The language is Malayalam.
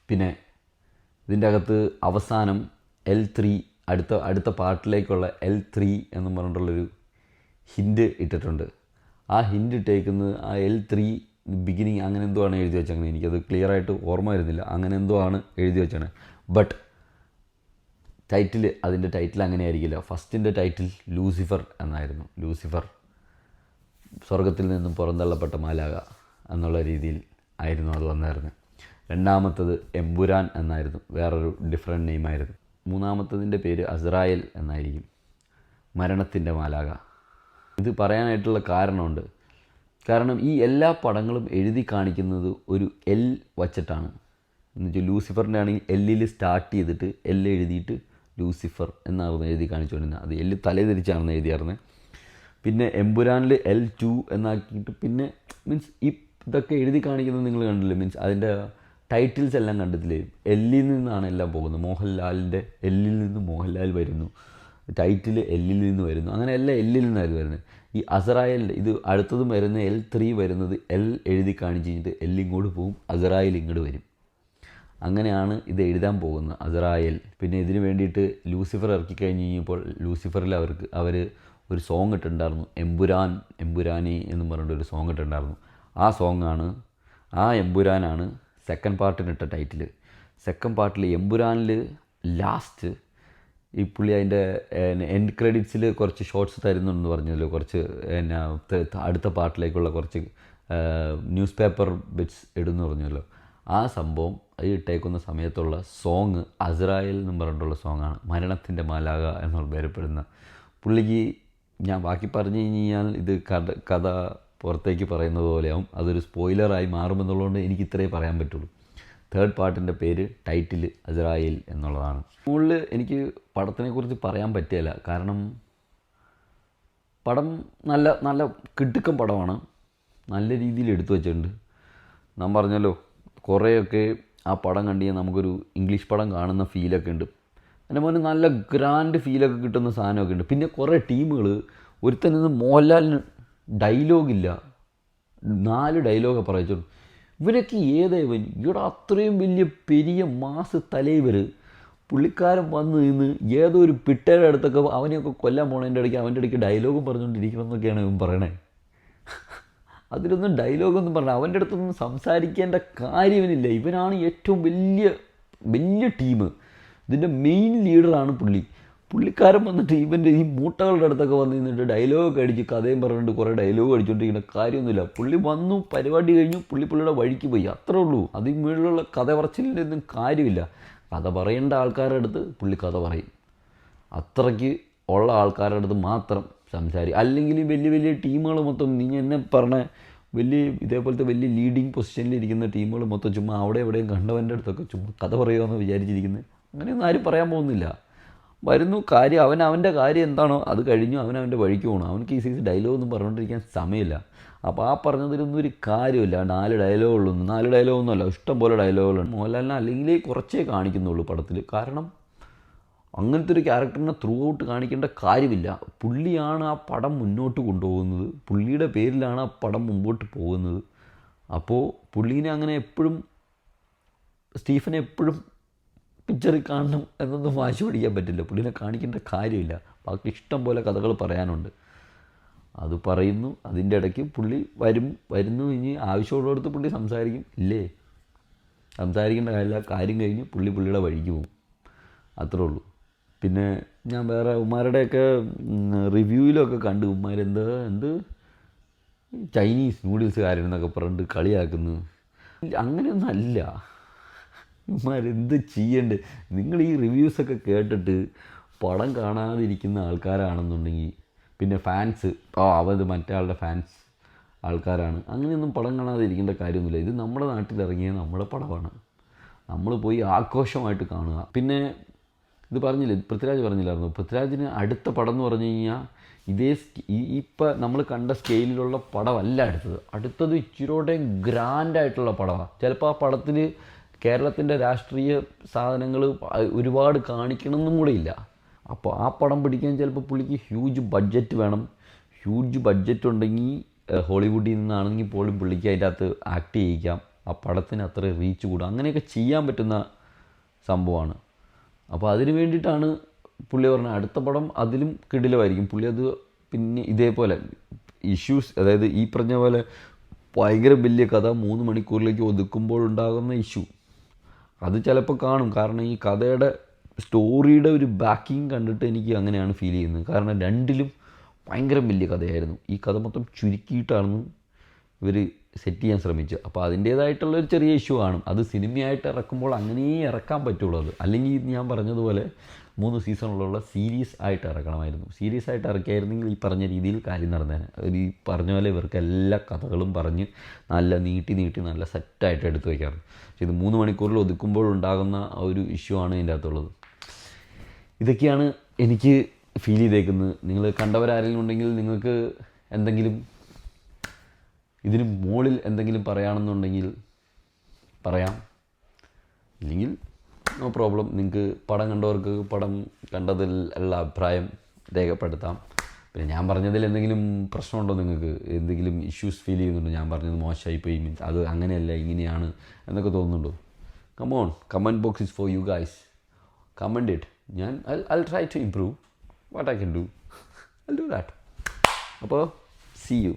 പിന്നെ ഇതിൻ്റെ അകത്ത് അവസാനം L3 അടുത്ത പാർട്ടിലേക്കുള്ള L3 എന്നും പറഞ്ഞിട്ടുള്ളൊരു ഹിൻഡ് ഇട്ടിട്ടുണ്ട്. ആ ഹിൻഡ് ഇട്ടേക്കുന്നത് ആ L3 ബിഗിനിങ് അങ്ങനെ എന്തോ ആണ് എഴുതി വെച്ചങ്ങനെ. എനിക്കത് ക്ലിയറായിട്ട് ഓർമ്മ വരുന്നില്ല. അങ്ങനെ എന്തോ ആണ് എഴുതി വെച്ചാണ്. ബട്ട് അതിൻ്റെ ടൈറ്റിൽ അങ്ങനെ ആയിരിക്കില്ല. ഫസ്റ്റിൻ്റെ ടൈറ്റിൽ ലൂസിഫർ എന്നായിരുന്നു. ലൂസിഫർ സ്വർഗത്തിൽ നിന്നും പുറന്തള്ളപ്പെട്ട മാലാക എന്നുള്ള രീതിയിൽ ആയിരുന്നു അത് വന്നായിരുന്നു. രണ്ടാമത്തത് എമ്പുരാൻ എന്നായിരുന്നു, വേറൊരു ഡിഫറെൻറ്റ് നെയിമായിരുന്നു. മൂന്നാമത്തതിൻ്റെ പേര് അസ്രായേൽ എന്നായിരിക്കും, മരണത്തിൻ്റെ മാലാക. ഇത് പറയാനായിട്ടുള്ള കാരണമുണ്ട്. കാരണം ഈ എല്ലാ പടങ്ങളും എഴുതി കാണിക്കുന്നത് ഒരു L വച്ചിട്ടാണ്. എന്നുവെച്ചാൽ ലൂസിഫറിൻ്റെ ആണെങ്കിൽ L സ്റ്റാർട്ട് ചെയ്തിട്ട് L എഴുതിയിട്ട് ലൂസിഫർ എന്നായിരുന്നു എഴുതി കാണിച്ചുകൊണ്ടിരുന്നത്. അത് L തലതിരിച്ചാണെന്ന് എഴുതിയായിരുന്നത്. പിന്നെ എമ്പുരാനിൽ L2 എന്നാക്കിയിട്ട് പിന്നെ മീൻസ് ഇതൊക്കെ എഴുതി കാണിക്കുന്നത് നിങ്ങൾ കണ്ടില്ലേ, മീൻസ് അതിൻ്റെ ടൈറ്റിൽസ് എല്ലാം കണ്ടിട്ടില്ലേ, Lൽ നിന്നാണ് എല്ലാം പോകുന്നത്. മോഹൻലാലിൻ്റെ Lൽ നിന്ന് മോഹൻലാൽ വരുന്നു, ടൈറ്റിൽ Lൽ നിന്ന് വരുന്നു, അങ്ങനെ എല്ലാം Lൽ നിന്നായിരുന്നു വരുന്നത്. ഈ അസ്രായേലിൻ്റെ ഇത് അടുത്തതും വരുന്ന L3 വരുന്നത് L എഴുതി കാണിച്ച് കഴിഞ്ഞിട്ട് L ഇങ്ങോട്ട് പോകും, അസ്രായേൽ ഇങ്ങോട്ട് വരും. അങ്ങനെയാണ് ഇത് എഴുതാൻ പോകുന്നത്, അസ്രായേൽ. പിന്നെ ഇതിന് വേണ്ടിയിട്ട് ലൂസിഫർ ഇറക്കി കഴിഞ്ഞ് കഴിഞ്ഞപ്പോൾ ലൂസിഫറിൽ അവർ ഒരു സോങ് ഇട്ടിട്ടുണ്ടായിരുന്നു, എമ്പുരാനി എന്നും പറഞ്ഞിട്ടൊരു സോങ് ഇട്ടിട്ടുണ്ടായിരുന്നു. ആ എമ്പുരാനാണ് സെക്കൻഡ് പാർട്ടിനിട്ട ടൈറ്റിൽ. സെക്കൻഡ് പാർട്ടിൽ എമ്പുരാനിൽ ലാസ്റ്റ് ഈ പുള്ളി അതിൻ്റെ എൻഡ് ക്രെഡിറ്റ്സിൽ കുറച്ച് ഷോർട്സ് തരുന്നുണ്ടെന്ന് പറഞ്ഞല്ലോ, കുറച്ച് അടുത്ത പാർട്ടിലേക്കുള്ള കുറച്ച് ന്യൂസ് പേപ്പർ ബിറ്റ്സ് ഇടുന്നു പറഞ്ഞല്ലോ. ആ സംഭവം അത് ഇട്ടേക്കുന്ന സമയത്തുള്ള സോങ് അസ്രായേൽ എന്നും പറഞ്ഞിട്ടുള്ള സോങ്ങാണ്, മരണത്തിൻ്റെ മാലാക എന്നുള്ള പേരപ്പെടുന്ന. പുള്ളിക്ക് ഞാൻ ബാക്കി പറഞ്ഞു കഴിഞ്ഞാൽ ഇത് കഥ പുറത്തേക്ക് പറയുന്നത് പോലെയാവും, അതൊരു സ്പോയിലറായി മാറുമെന്നുള്ളതുകൊണ്ട് എനിക്ക് ഇത്രയേ പറയാൻ പറ്റുള്ളൂ. തേർഡ് പാർട്ടിൻ്റെ പേര് ടൈറ്റിൽ അസ്രായേൽ എന്നുള്ളതാണ്. മുകളിൽ എനിക്ക് പടത്തിനെക്കുറിച്ച് പറയാൻ പറ്റില്ല, കാരണം പടം നല്ല കിടുക്കൻ പടമാണ്, നല്ല രീതിയിൽ എടുത്തു വെച്ചിട്ടുണ്ട്. ഞാൻ പറഞ്ഞല്ലോ കുറേയൊക്കെ ആ പടം കണ്ടു കഴിഞ്ഞാൽ നമുക്കൊരു ഇംഗ്ലീഷ് പടം കാണുന്ന ഫീലൊക്കെ ഉണ്ട്. അതിൻ്റെ മോനെ നല്ല ഗ്രാൻഡ് ഫീലൊക്കെ കിട്ടുന്ന സാധനമൊക്കെ ഉണ്ട്. പിന്നെ കുറേ ടീമുകൾ, ഒരുത്തനിന്ന് മോഹൻലാലിന് ഡയലോഗില്ല, 4 ഡയലോഗൊക്കെ പറയിച്ചു. ഇവനൊക്കെ ഏതായവൻ ഇവിടെ അത്രയും വലിയ പെരിയ മാസ് തലൈവർ പുള്ളിക്കാരൻ വന്ന് നിന്ന് ഏതോ ഒരു പിട്ടയുടെ അടുത്തൊക്കെ അവനെയൊക്കെ കൊല്ലാൻ പോണതിൻ്റെ ഇടയ്ക്ക് അവൻ്റെ ഇടയ്ക്ക് ഡയലോഗും പറഞ്ഞുകൊണ്ടിരിക്കണമെന്നൊക്കെയാണ് ഇവൻ പറയണേ. അതിലൊന്നും ഡയലോഗൊന്നും പറഞ്ഞ അവൻ്റെ അടുത്തൊന്നും സംസാരിക്കേണ്ട കാര്യമില്ല. ഇവനാണ് ഏറ്റവും വലിയ ടീം, ഇതിൻ്റെ മെയിൻ ലീഡറാണ് പുള്ളിക്കാരൻ വന്നിട്ട് ഇവൻ്റെ ഈ മൂട്ടകളുടെ അടുത്തൊക്കെ വന്ന് നിന്നിട്ട് ഡയലോഗൊക്കെ അടിച്ച് കഥയും പറഞ്ഞിട്ട് കുറേ ഡയലോഗ് അടിച്ചുകൊണ്ടിരിക്കുന്ന കാര്യമൊന്നുമില്ല. പുള്ളി വന്നു, പരിപാടി കഴിഞ്ഞു, പുള്ളിയുടെ വഴിക്ക് പോയി, അത്രേ ഉള്ളൂ. അതിന് മുകളിലുള്ള കഥ പറച്ചിലൊന്നും കാര്യമില്ല. കഥ പറയേണ്ട ആൾക്കാരുടെ അടുത്ത് പുള്ളി കഥ പറയും, അത്രയ്ക്ക് ഉള്ള ആൾക്കാരുടെ അടുത്ത് മാത്രം സംസാരിക്കും. അല്ലെങ്കിൽ വലിയ ടീമുകൾ മൊത്തം നീ എന്നെ പറഞ്ഞ ഇതേപോലത്തെ വലിയ ലീഡിങ് പൊസിഷനിലിരിക്കുന്ന ടീമുകൾ മൊത്തം ചുമ്മാ അവിടെ എവിടെയും കണ്ടവൻ്റെ അടുത്തൊക്കെ ചുമ്മാ കഥ പറയുമെന്ന് വിചാരിച്ചിരിക്കുന്നത്. അങ്ങനെയൊന്നും ആരും പറയാൻ പോകുന്നില്ല. വരുന്നു, കാര്യം അവൻ്റെ കാര്യം എന്താണോ അത് കഴിഞ്ഞു, അവൻ്റെ വഴിക്ക് പോകണം. അവനക്ക് ഈ സൈസ് ഡയലോഗൊന്നും പറഞ്ഞുകൊണ്ടിരിക്കാൻ സമയമില്ല. അപ്പോൾ ആ പറഞ്ഞതിലൊന്നും ഒരു കാര്യമില്ല. 4 ഡയലോഗുള്ളൂ, 4 ഡയലോഗൊന്നുമല്ല, ഇഷ്ടം പോലെ ഡയലോഗുകളുണ്ട്. മോഹൻലാലിനെ അല്ലെങ്കിൽ കുറച്ചേ കാണിക്കുന്നുള്ളൂ പടത്തിൽ. കാരണം അങ്ങനത്തെ ഒരു ക്യാരക്ടറിനെ ത്രൂ ഔട്ട് കാണിക്കേണ്ട കാര്യമില്ല. പുള്ളിയാണ് ആ പടം മുന്നോട്ട് കൊണ്ടുപോകുന്നത്, പുള്ളിയുടെ പേരിലാണ് ആ പടം മുമ്പോട്ട് പോകുന്നത്. അപ്പോൾ പുള്ളീനെ അങ്ങനെ സ്റ്റീഫനെ എപ്പോഴും പിക്ചറിൽ കാണണം എന്നൊന്നും വാശി പിടിക്കാൻ പറ്റില്ല. പുള്ളിനെ കാണിക്കേണ്ട കാര്യമില്ല. ബാക്കി ഇഷ്ടം പോലെ കഥകൾ പറയാനുണ്ട്, അത് പറയുന്നു. അതിൻ്റെ ഇടയ്ക്ക് പുള്ളി വരുന്നു, ഇനി ആവശ്യമുള്ളിടത്ത് പുള്ളി സംസാരിക്കും. ഇല്ലേ, സംസാരിക്കേണ്ട കാര്യം കഴിഞ്ഞ് പുള്ളിയുടെ വഴിക്ക് പോകും, അത്രേ ഉള്ളൂ. പിന്നെ ഞാൻ വേറെ ഉമ്മാരുടെയൊക്കെ റിവ്യൂവിലൊക്കെ കണ്ട് ഉമ്മാരെന്ത് ചൈനീസ് നൂഡിൽസുകാരെന്നൊക്കെ പറഞ്ഞിട്ട് കളിയാക്കുന്നു. അങ്ങനെയൊന്നും അല്ല, ഇവന്മാരെന്ത് ചെയ്യണ്ടേ. നിങ്ങൾ ഈ റിവ്യൂസൊക്കെ കേട്ടിട്ട് പടം കാണാതിരിക്കുന്ന ആൾക്കാരാണെന്നുണ്ടെങ്കിൽ, പിന്നെ ഫാൻസ് അവത് മറ്റേ ആളുടെ ഫാൻസ് ആൾക്കാരാണ്, അങ്ങനെയൊന്നും പടം കാണാതിരിക്കേണ്ട കാര്യമൊന്നുമില്ല. ഇത് നമ്മുടെ നാട്ടിലിറങ്ങിയ നമ്മുടെ പടമാണ്, നമ്മൾ പോയി ആഘോഷമായിട്ട് കാണുക. പിന്നെ ഇത് പൃഥ്വിരാജ് പറഞ്ഞില്ലായിരുന്നു, പൃഥ്വിരാജിന് അടുത്ത പടം എന്ന് പറഞ്ഞു കഴിഞ്ഞാൽ ഇപ്പം നമ്മൾ കണ്ട സ്കെയിലിലുള്ള പടമല്ല അടുത്തത് ഇച്ചിരിയോടെ ഗ്രാൻഡായിട്ടുള്ള പടമാണ്. ചിലപ്പോൾ ആ പടത്തിൽ കേരളത്തിൻ്റെ രാഷ്ട്രീയ സാധനങ്ങൾ ഒരുപാട് കാണിക്കണമെന്നും കൂടെ ഇല്ല. അപ്പോൾ ആ പടം പിടിക്കാൻ ചിലപ്പോൾ പുള്ളിക്ക് ഹ്യൂജ് ബഡ്ജറ്റ് വേണം. ഹ്യൂജ് ബഡ്ജറ്റ് ഉണ്ടെങ്കിൽ ഹോളിവുഡിൽ നിന്നാണെങ്കിൽ പോലും പുള്ളിക്ക് അതിൻ്റെ അകത്ത് ആക്ട് ചെയ്യിക്കാം. ആ പടത്തിന് അത്ര റീച്ച് കൂടുക, അങ്ങനെയൊക്കെ ചെയ്യാൻ പറ്റുന്ന സംഭവമാണ്. അപ്പോൾ അതിന് വേണ്ടിയിട്ടാണ് പുള്ളി പറഞ്ഞത് അടുത്ത പടം അതിലും കിടിലമായിരിക്കും. പുള്ളി അത് പിന്നെ ഇതേപോലെ ഇഷ്യൂസ്, അതായത് ഈ പറഞ്ഞ പോലെ ഭയങ്കര വലിയ കഥ 3 മണിക്കൂറിലേക്ക് ഒതുക്കുമ്പോൾ ഉണ്ടാകുന്ന ഇഷ്യൂ അത് ചിലപ്പോൾ കാണും. കാരണം ഈ കഥയുടെ സ്റ്റോറിയുടെ ഒരു ബാക്കിങ് കണ്ടിട്ട് എനിക്ക് അങ്ങനെയാണ് ഫീൽ ചെയ്യുന്നത്. കാരണം രണ്ടിലും ഭയങ്കര വലിയ കഥയായിരുന്നു. ഈ കഥ മൊത്തം ചുരുക്കിയിട്ടാണ് ഇവർ സെറ്റ് ചെയ്യാൻ ശ്രമിച്ചത്. അപ്പോൾ അതിൻ്റേതായിട്ടുള്ളൊരു ചെറിയ ഇഷ്യൂ കാണും. അത് സിനിമയായിട്ട് ഇറക്കുമ്പോൾ അങ്ങനെയേ ഇറക്കാൻ പറ്റുള്ളൂ. അത് അല്ലെങ്കിൽ ഞാൻ പറഞ്ഞതുപോലെ 3 സീസണുള്ള സീരീസ് ആയിട്ട് ഇറക്കണമായിരുന്നു. സീരീസ് ആയിട്ട് ഇറക്കിയായിരുന്നെങ്കിൽ ഈ പറഞ്ഞ രീതിയിൽ കാര്യം നടന്നേനെ. ഈ പറഞ്ഞ പോലെ ഇവർക്ക് എല്ലാ കഥകളും പറഞ്ഞ് നല്ല നീട്ടി നല്ല സെറ്റായിട്ട് എടുത്തു വയ്ക്കാറ്. പക്ഷേ ഇത് 3 മണിക്കൂറിൽ ഒതുക്കുമ്പോൾ ഉണ്ടാകുന്ന ആ ഒരു ഇഷ്യൂ ആണ് ഇതിൻ്റെ അകത്തുള്ളത്. ഇതൊക്കെയാണ് എനിക്ക് ഫീൽ ചെയ്തേക്കുന്നത്. നിങ്ങൾ കണ്ടവരാരെങ്കിലും ഉണ്ടെങ്കിൽ നിങ്ങൾക്ക് എന്തെങ്കിലും ഇതിന് മുകളിൽ എന്തെങ്കിലും പറയുകയാണെന്നുണ്ടെങ്കിൽ പറയാം, ഇല്ലെങ്കിൽ നോ പ്രോബ്ലം. നിങ്ങൾക്ക് പടം കണ്ടവർക്ക് പടം കണ്ടതിൽ ഉള്ള അഭിപ്രായം രേഖപ്പെടുത്താം. പിന്നെ ഞാൻ പറഞ്ഞതിൽ എന്തെങ്കിലും പ്രശ്നമുണ്ടോ, നിങ്ങൾക്ക് എന്തെങ്കിലും ഇഷ്യൂസ് ഫീൽ ചെയ്യുന്നുണ്ടോ, ഞാൻ പറഞ്ഞത് മോശമായിപ്പോയി, മീൻസ് അത് അങ്ങനെയല്ല ഇങ്ങനെയാണ് എന്നൊക്കെ തോന്നുന്നുണ്ടോ? Come on, comment box is for you guys. Comment it. ഞാൻ I try to improve what I can do. I do that. അപ്പോൾ സീ യു.